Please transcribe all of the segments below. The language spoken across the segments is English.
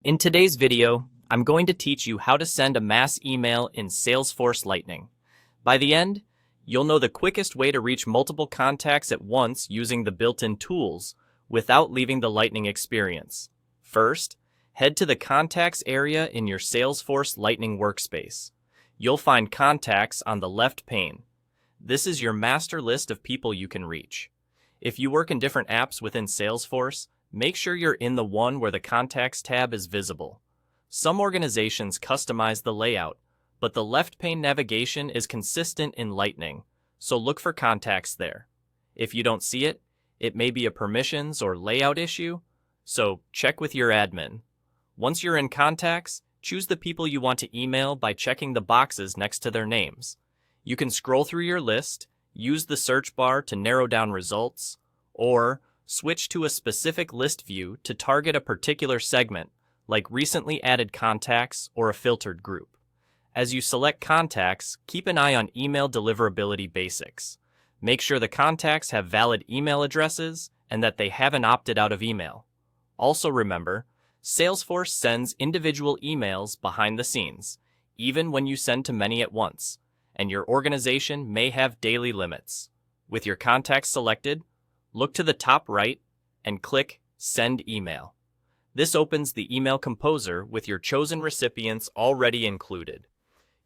In today's video, I'm going to teach you how to send a mass email in Salesforce Lightning. By the end, you'll know the quickest way to reach multiple contacts at once using the built-in tools without leaving the Lightning experience. First, head to the Contacts area in your Salesforce Lightning workspace. You'll find Contacts on the left pane. This is your master list of people you can reach. If you work in different apps within Salesforce, make sure you're in the one where the Contacts tab is visible. Some organizations customize the layout, but the left pane navigation is consistent in Lightning, so look for Contacts there. If you don't see it, it may be a permissions or layout issue, so check with your admin. Once you're in Contacts, choose the people you want to email by checking the boxes next to their names. You can scroll through your list, use the search bar to narrow down results, or switch to a specific list view to target a particular segment, like recently added contacts or a filtered group. As you select contacts, keep an eye on email deliverability basics. Make sure the contacts have valid email addresses and that they haven't opted out of email. Also remember, Salesforce sends individual emails behind the scenes, even when you send to many at once, and your organization may have daily limits. With your contacts selected, look to the top right and click Send Email. This opens the email composer with your chosen recipients already included.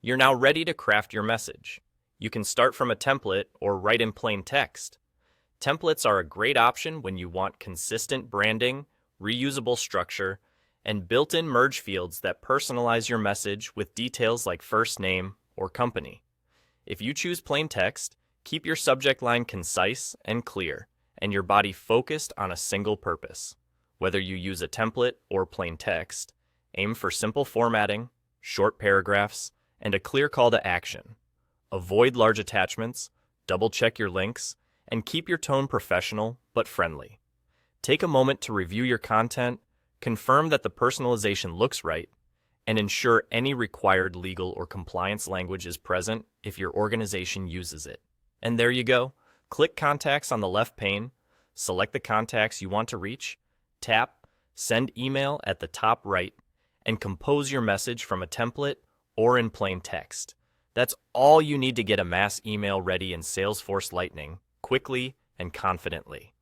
You're now ready to craft your message. You can start from a template or write in plain text. Templates are a great option when you want consistent branding, reusable structure, and built-in merge fields that personalize your message with details like first name or company. If you choose plain text, keep your subject line concise and clear, and your body focused on a single purpose. Whether you use a template or plain text, aim for simple formatting, short paragraphs, and a clear call to action. Avoid large attachments, double-check your links, and keep your tone professional but friendly. Take a moment to review your content, confirm that the personalization looks right, and ensure any required legal or compliance language is present if your organization uses it. And there you go. Click Contacts on the left pane, select the contacts you want to reach, tap Send Email at the top right, and compose your message from a template or in plain text. That's all you need to get a mass email ready in Salesforce Lightning, quickly and confidently.